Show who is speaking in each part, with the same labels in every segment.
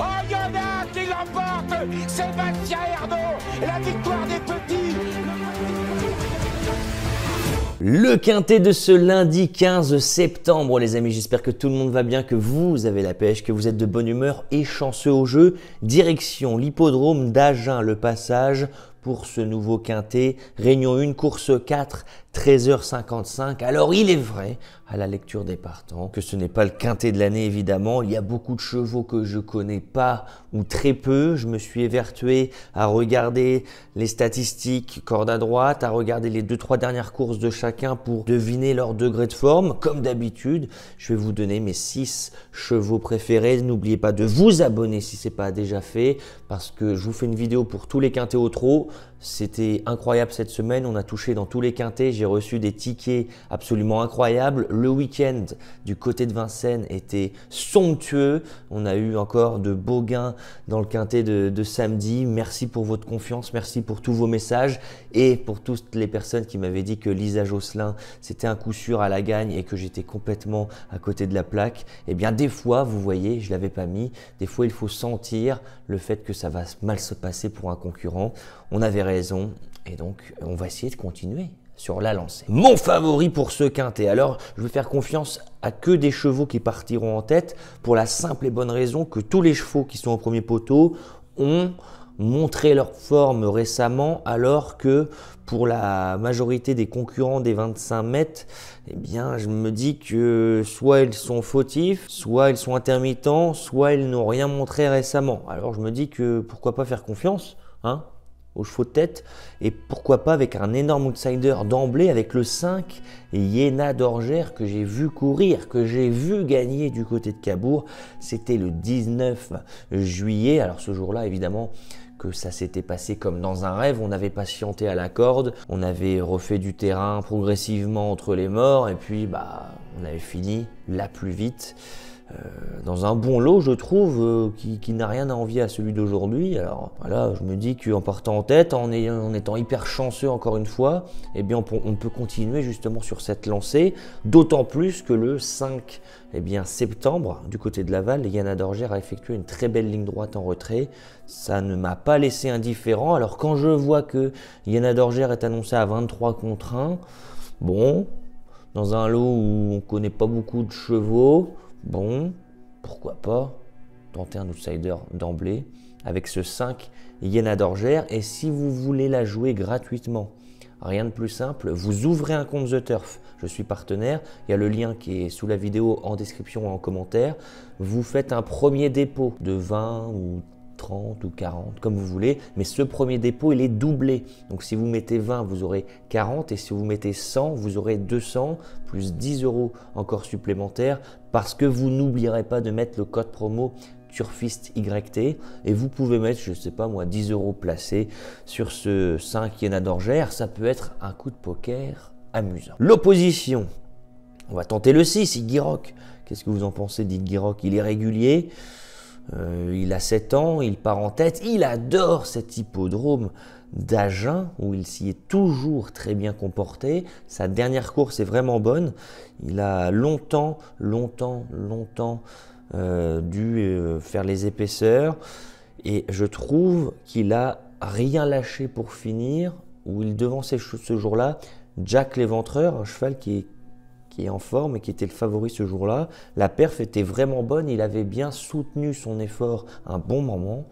Speaker 1: Oh, il y en a qui l'emporte. Sébastien Ernaud, la victoire des petits.
Speaker 2: Le quintet de ce lundi 15 septembre, les amis, j'espère que tout le monde va bien, que vous avez la pêche, que vous êtes de bonne humeur et chanceux au jeu. Direction l'hippodrome d'Agen, le passage pour ce nouveau quintet. Réunion 1, course 4, 13h55. Alors il est vrai, à la lecture des partants, que ce n'est pas le quintet de l'année évidemment. Il y a beaucoup de chevaux que je connais pas ou très peu. Je me suis évertué à regarder les statistiques corde à droite, à regarder les 2-3 dernières courses de chacun pour deviner leur degré de forme. Comme d'habitude, je vais vous donner mes 6 chevaux préférés. N'oubliez pas de vous abonner si ce n'est pas déjà fait, parce que je vous fais une vidéo pour tous les quintets au trot. C'était incroyable cette semaine, on a touché dans tous les quintets, j'ai reçu des tickets absolument incroyables. Le week-end du côté de Vincennes était somptueux, on a eu encore de beaux gains dans le quintet de samedi. Merci pour votre confiance, merci pour tous vos messages et pour toutes les personnes qui m'avaient dit que Lisa Josselin c'était un coup sûr à la gagne et que j'étais complètement à côté de la plaque. Eh bien des fois, vous voyez, je ne l'avais pas mis, des fois il faut sentir le fait que ça va mal se passer pour un concurrent. On avait raison et donc on va essayer de continuer sur la lancée. Mon favori pour ce quintet, alors je vais faire confiance à que des chevaux qui partiront en tête pour la simple et bonne raison que tous les chevaux qui sont au premier poteau ont montré leur forme récemment, alors que pour la majorité des concurrents des 25 mètres, eh bien, je me dis que soit ils sont fautifs, soit ils sont intermittents, soit ils n'ont rien montré récemment. Alors je me dis que pourquoi pas faire confiance, hein, aux chevaux de tête, et pourquoi pas avec un énorme outsider d'emblée avec le 5 Yéna d'Orgère que j'ai vu courir, que j'ai vu gagner du côté de Cabourg. C'était le 19 juillet. Alors ce jour-là, évidemment, que ça s'était passé comme dans un rêve. On avait patienté à la corde, on avait refait du terrain progressivement entre les morts et puis on avait fini là plus vite. Dans un bon lot, je trouve, qui n'a rien à envier à celui d'aujourd'hui. Alors voilà, je me dis qu'en partant en tête, en étant hyper chanceux encore une fois, eh bien on peut continuer justement sur cette lancée, d'autant plus que le 5 septembre, du côté de Laval, Yéna d'Orgère a effectué une très belle ligne droite en retrait. Ça ne m'a pas laissé indifférent. Alors quand je vois que Yéna d'Orgère est annoncée à 23 contre 1, bon, dans un lot où on ne connaît pas beaucoup de chevaux, bon, pourquoi pas tenter un outsider d'emblée avec ce 5 Yéna d'Orgère. Et si vous voulez la jouer gratuitement, rien de plus simple, vous ouvrez un compte The Turf. Je suis partenaire, il y a le lien qui est sous la vidéo en description ou en commentaire. Vous faites un premier dépôt de 20 ou 30 ou 40, comme vous voulez, mais ce premier dépôt, il est doublé. Donc si vous mettez 20, vous aurez 40, et si vous mettez 100, vous aurez 200, plus 10 € encore supplémentaires, parce que vous n'oublierez pas de mettre le code promo TurfistYT, et vous pouvez mettre, je ne sais pas moi, 10 € placés sur ce 5 Yéna d'Orgère. Ça peut être un coup de poker amusant. L'opposition, on va tenter le 6, Iggy Rock. Qu'est-ce que vous en pensez d'Iggy Rock? Il est régulier. Il a 7 ans, il part en tête, il adore cet hippodrome d'Agen où il s'y est toujours très bien comporté. Sa dernière course est vraiment bonne. Il a longtemps dû faire les épaisseurs et je trouve qu'il a rien lâché pour finir, où il devançait ce jour-là Jack l'Éventreur, un cheval qui est en forme et qui était le favori ce jour-là. La perf était vraiment bonne, il avait bien soutenu son effort un bon moment.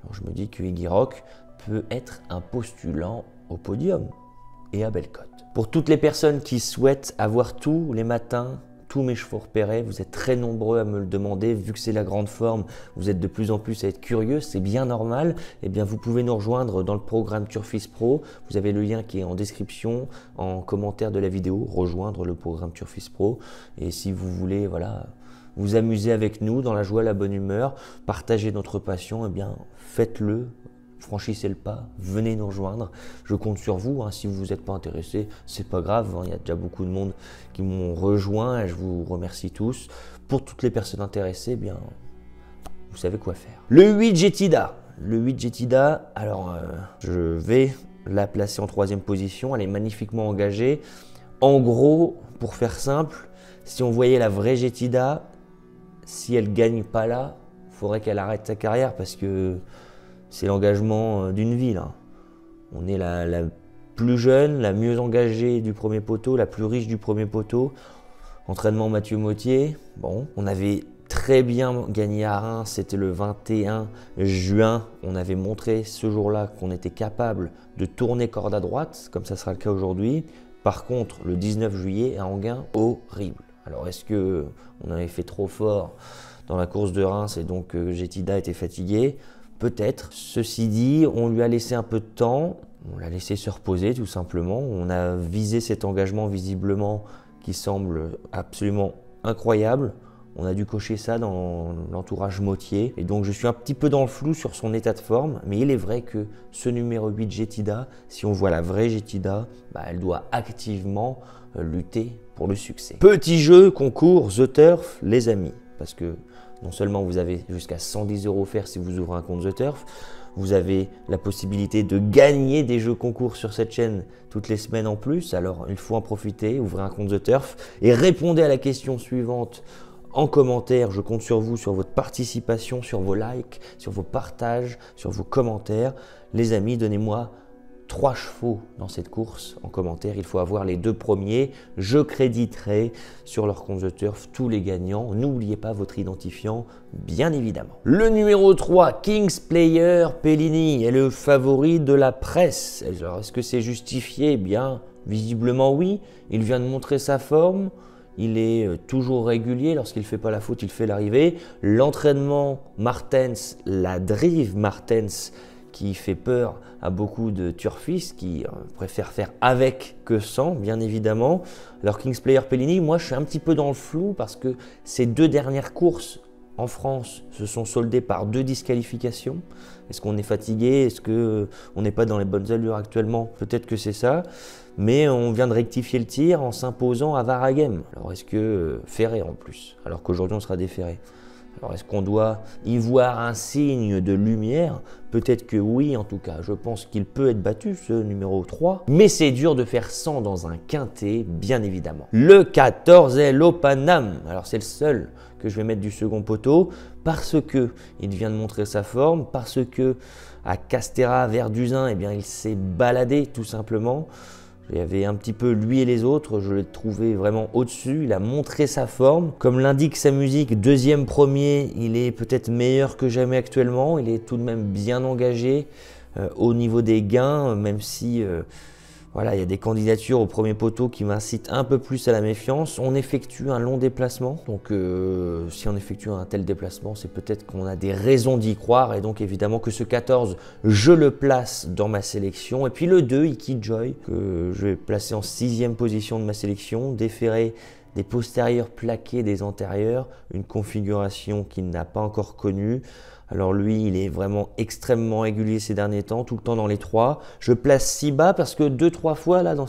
Speaker 2: Alors je me dis que Iggy Rock peut être un postulant au podium et à belle cote. Pour toutes les personnes qui souhaitent avoir tous les matins tous mes chevaux repérés, vous êtes très nombreux à me le demander, vu que c'est la grande forme, vous êtes de plus en plus à être curieux, c'est bien normal. Eh bien, vous pouvez nous rejoindre dans le programme Turfist Pro. Vous avez le lien qui est en description, en commentaire de la vidéo, rejoindre le programme Turfist Pro. Et si vous voulez, voilà, vous amuser avec nous dans la joie, la bonne humeur, partager notre passion, eh bien, faites-le. Franchissez le pas, venez nous rejoindre. Je compte sur vous. Si vous n'êtes pas intéressé, c'est pas grave. Il y a déjà beaucoup de monde qui m'ont rejoint et je vous remercie tous. Pour toutes les personnes intéressées, eh bien, vous savez quoi faire. Le 8 Jetida. Le 8 Jetida, alors je vais la placer en 3e position. Elle est magnifiquement engagée. En gros, pour faire simple, si on voyait la vraie Jetida, si elle ne gagne pas là, faudrait qu'elle arrête sa carrière parce que c'est l'engagement d'une vie là. On est la plus jeune, la mieux engagée du premier poteau, la plus riche du premier poteau. Entraînement Mathieu Mottier. Bon, on avait très bien gagné à Reims, c'était le 21 juin. On avait montré ce jour-là qu'on était capable de tourner corde à droite, comme ça sera le cas aujourd'hui. Par contre, le 19 juillet à Enghien, horrible. Alors est-ce qu'on avait fait trop fort dans la course de Reims et donc Jetida était fatigué? Peut-être. Ceci dit, on lui a laissé un peu de temps, on l'a laissé se reposer tout simplement. On a visé cet engagement visiblement qui semble absolument incroyable. On a dû cocher ça dans l'entourage Mottier. Et donc je suis un petit peu dans le flou sur son état de forme. Mais il est vrai que ce numéro 8 Jetida, si on voit la vraie Jetida, elle doit activement lutter pour le succès. Petit jeu, concours, The Turf, les amis. Parce que non seulement vous avez jusqu'à 110 € offerts si vous ouvrez un compte The Turf, vous avez la possibilité de gagner des jeux concours sur cette chaîne toutes les semaines en plus. Alors il faut en profiter, ouvrez un compte The Turf et répondez à la question suivante en commentaire. Je compte sur vous, sur votre participation, sur vos likes, sur vos partages, sur vos commentaires. Les amis, donnez-moi 3 chevaux dans cette course en commentaire. Il faut avoir les 2 premiers. Je créditerai sur leur compte The Turf tous les gagnants. N'oubliez pas votre identifiant, bien évidemment. Le numéro 3, Kings Player Pellini, est le favori de la presse. Alors, est-ce que c'est justifié? Bien, visiblement oui. Il vient de montrer sa forme. Il est toujours régulier. Lorsqu'il ne fait pas la faute, il fait l'arrivée. L'entraînement Martens, la drive Martens, qui fait peur à beaucoup de turfistes qui préfèrent faire avec que sans, bien évidemment. Alors Kings Player Pellini, moi je suis un petit peu dans le flou parce que ces 2 dernières courses en France se sont soldées par 2 disqualifications. Est-ce qu'on est fatigué? Est-ce qu'on n'est pas dans les bonnes allures actuellement? Peut-être que c'est ça. Mais on vient de rectifier le tir en s'imposant à Varagem. Alors est-ce que ferré en plus? Alors qu'aujourd'hui on sera déferré. Alors est-ce qu'on doit y voir un signe de lumière? Peut-être que oui, en tout cas. Je pense qu'il peut être battu, ce numéro 3. Mais c'est dur de faire 100 dans un quintet, bien évidemment. Le 14 est l'Opanam. Alors c'est le seul que je vais mettre du second poteau parce que il vient de montrer sa forme, parce que à Castéra, Verduzin, eh bien, il s'est baladé tout simplement. Il y avait un petit peu lui et les autres, je l'ai trouvé vraiment au-dessus, il a montré sa forme. Comme l'indique sa musique, 2e premier, il est peut-être meilleur que jamais actuellement. Il est tout de même bien engagé au niveau des gains, même si voilà, il y a des candidatures au premier poteau qui m'incitent un peu plus à la méfiance. On effectue un long déplacement, donc si on effectue un tel déplacement, c'est peut-être qu'on a des raisons d'y croire. Et donc évidemment que ce 14, je le place dans ma sélection. Et puis le 2, Iki Joy, que je vais placer en 6e position de ma sélection, déféré des postérieurs plaqués des antérieurs, une configuration qu'il n'a pas encore connue. Alors lui, il est vraiment extrêmement régulier ces derniers temps, tout le temps dans les 3. Je place si bas parce que 2-3 fois là dans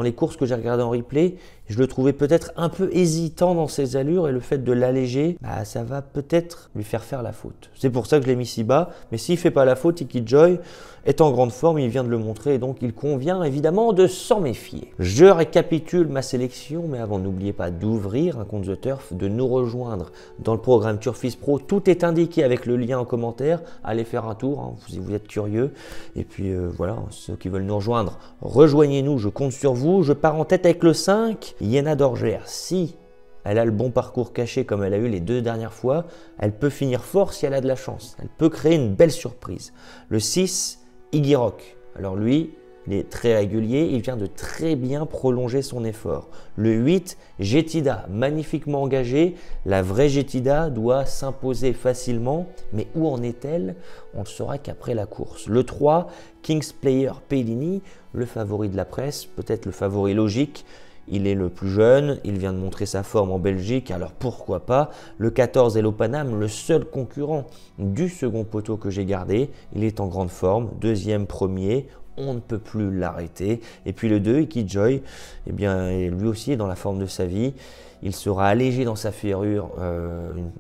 Speaker 2: les courses que j'ai regardées en replay, je le trouvais peut-être un peu hésitant dans ses allures et le fait de l'alléger, ça va peut-être lui faire la faute. C'est pour ça que je l'ai mis si bas, mais s'il ne fait pas la faute, Iki Joy est en grande forme, il vient de le montrer et donc il convient évidemment de s'en méfier. Je récapitule ma sélection, mais avant n'oubliez pas d'ouvrir un compte The Turf, de nous rejoindre dans le programme Turfist Pro. Tout est indiqué avec le lien en commentaire, allez faire un tour si vous êtes curieux. Et puis voilà, ceux qui veulent nous rejoindre, rejoignez-nous, je compte sur vous. Je pars en tête avec le 5, Yéna Dorgère. Si elle a le bon parcours caché comme elle a eu les 2 dernières fois, elle peut finir fort si elle a de la chance. Elle peut créer une belle surprise. Le 6, Iggy Rock. Alors lui, il est très régulier, il vient de très bien prolonger son effort. Le 8, Jetida, magnifiquement engagé. La vraie Jetida doit s'imposer facilement, mais où en est-elle? On ne saura qu'après la course. Le 3, Kings Player Pellini, le favori de la presse, peut-être le favori logique. Il est le plus jeune, il vient de montrer sa forme en Belgique, alors pourquoi pas. Le 14 est l'Opanam, le seul concurrent du second poteau que j'ai gardé. Il est en grande forme, 2e premier, on ne peut plus l'arrêter. Et puis le 2, Ikijoy, eh bien, lui aussi est dans la forme de sa vie. Il sera allégé dans sa ferrure,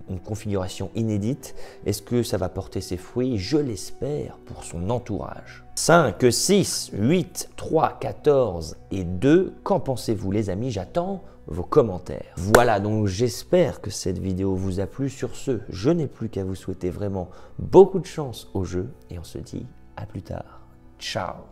Speaker 2: une configuration inédite. Est-ce que ça va porter ses fruits? Je l'espère pour son entourage. 5, 6, 8, 3, 14 et 2. Qu'en pensez-vous les amis? J'attends vos commentaires. Voilà, donc j'espère que cette vidéo vous a plu. Sur ce, je n'ai plus qu'à vous souhaiter vraiment beaucoup de chance au jeu et on se dit à plus tard. Ciao!